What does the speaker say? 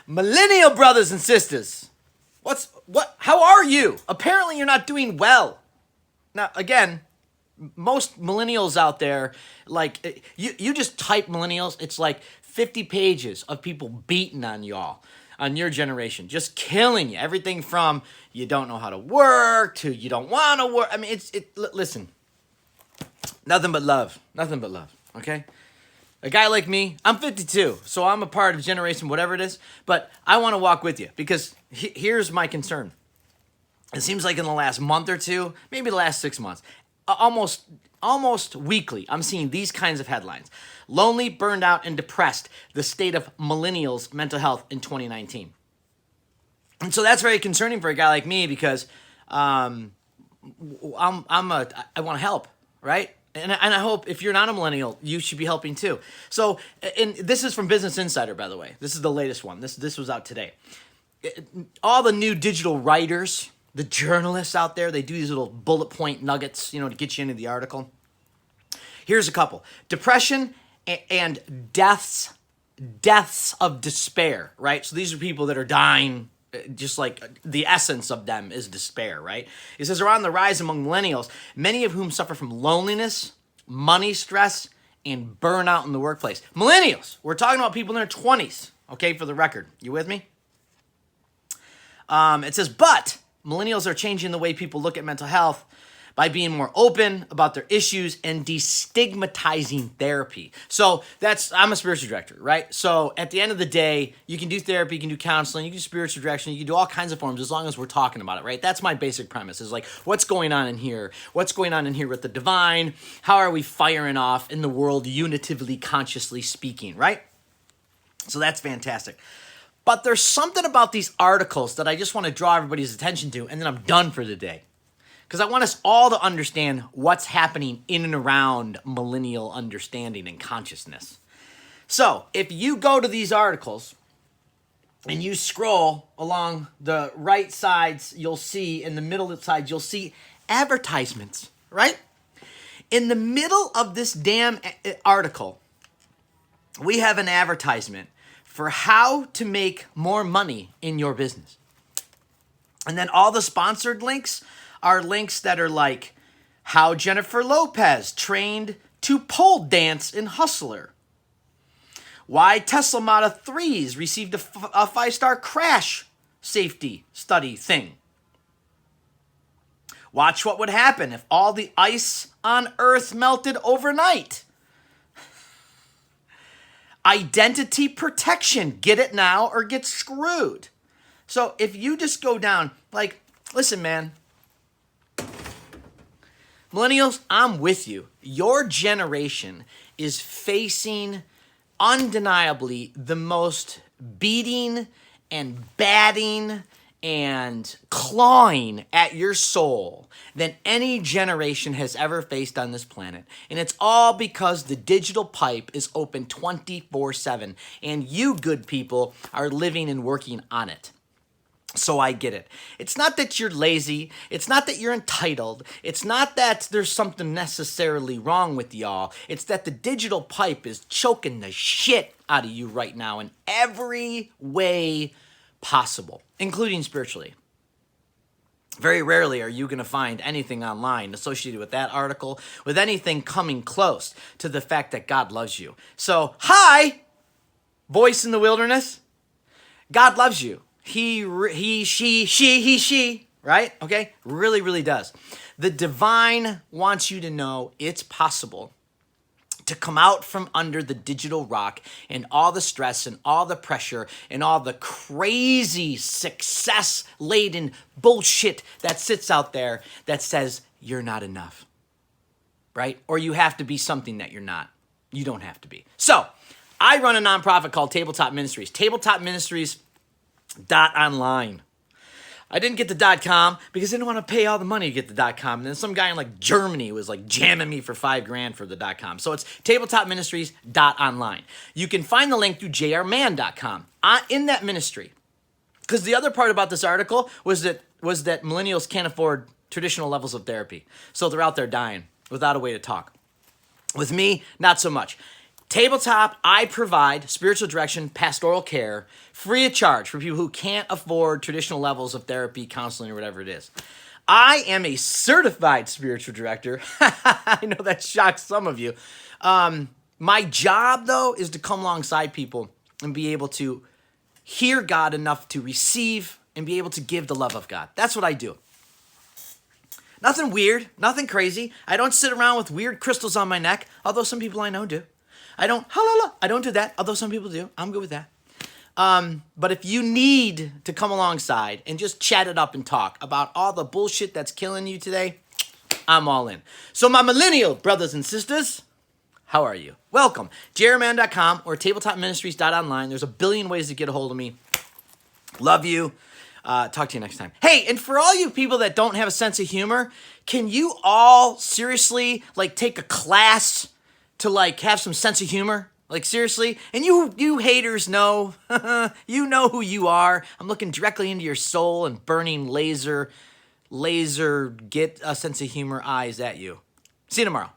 Millennial brothers and sisters, how are you? Apparently you're not doing well. Now, again, most millennials out there, like, you just type millennials, it's like 50 pages of people beating on y'all, on your generation, just killing you. Everything from you don't know how to work to you don't want to work. I mean, listen, nothing but love, okay? A guy like me, I'm 52, so I'm a part of generation, whatever it is, but I want to walk with you because here's my concern. It seems like in the last month or two, maybe the last 6 months, almost weekly, I'm seeing these kinds of headlines. Lonely, burned out, and depressed, the state of millennials' mental health in 2019. And so that's very concerning for a guy like me because I want to help, right? And I hope if you're not a millennial, you should be helping too. So, and this is from Business Insider, by the way. This is the latest one. This was out today. All the new digital writers, the journalists out there, they do these little bullet point nuggets, to get you into the article. Here's a couple. Depression and deaths of despair, right? So these are people that are dying, just like the essence of them is despair, right? It says around the rise among millennials, many of whom suffer from loneliness, money stress, and burnout in the workplace. Millennials, we're talking about people in their 20s, okay, for the record. You with me? It says, but millennials are changing the way people look at mental health by being more open about their issues and destigmatizing therapy. So I'm a spiritual director, right? So at the end of the day, you can do therapy, you can do counseling, you can do spiritual direction, you can do all kinds of forms as long as we're talking about it, right? That's my basic premise is like, what's going on in here? What's going on in here with the divine? How are we firing off in the world unitively, consciously speaking, right? So that's fantastic. But there's something about these articles that I just want to draw everybody's attention to, and then I'm done for the day. Because I want us all to understand what's happening in and around millennial understanding and consciousness. So, if you go to these articles and you scroll along the right sides, you'll see, in the middle side, you'll see advertisements, right? In the middle of this damn article, we have an advertisement for how to make more money in your business. And then all the sponsored links are links that are like how Jennifer Lopez trained to pole dance in Hustler. Why Tesla Model 3s received a 5-star crash safety study thing. Watch what would happen if all the ice on Earth melted overnight. Identity protection. Get it now or get screwed. So if you just go down, like, listen, man, millennials, I'm with you. Your generation is facing undeniably the most beating and batting and clawing at your soul than any generation has ever faced on this planet. And it's all because the digital pipe is open 24/7 and you good people are living and working on it. So I get it. It's not that you're lazy. It's not that you're entitled. It's not that there's something necessarily wrong with y'all. It's that the digital pipe is choking the shit out of you right now in every way possible, including spiritually. Very rarely are you going to find anything online associated with that article, with anything coming close to the fact that God loves you. So, hi, voice in the wilderness. God loves you. He, she, right? Okay? Really, really does. The divine wants you to know it's possible to come out from under the digital rock and all the stress and all the pressure and all the crazy success-laden bullshit that sits out there that says you're not enough, right? Or you have to be something that you're not. You don't have to be. So, I run a nonprofit called Tabletop Ministries. Tabletopministries.online. I didn't get the .com because I didn't want to pay all the money to get the .com. And then some guy in like Germany was like jamming me for $5,000 for the .com. So it's tabletopministries.online. You can find the link through jrman.com in that ministry. Because the other part about this article was that millennials can't afford traditional levels of therapy. So they're out there dying without a way to talk. With me, not so much. Tabletop, I provide spiritual direction, pastoral care, free of charge for people who can't afford traditional levels of therapy, counseling, or whatever it is. I am a certified spiritual director. I know that shocks some of you. My job, though, is to come alongside people and be able to hear God enough to receive and be able to give the love of God. That's what I do. Nothing weird, nothing crazy. I don't sit around with weird crystals on my neck, although some people I know do. I don't do that, although some people do. I'm good with that. But if you need to come alongside and just chat it up and talk about all the bullshit that's killing you today, I'm all in. So my millennial brothers and sisters, how are you? Welcome. jerryman.com or tabletopministries.online. There's a billion ways to get a hold of me. Love you. Talk to you next time. Hey, and for all you people that don't have a sense of humor, can you all seriously take a class to have some sense of humor? Seriously? And you haters know, you know who you are. I'm looking directly into your soul and burning laser, get a sense of humor eyes at you. See you tomorrow.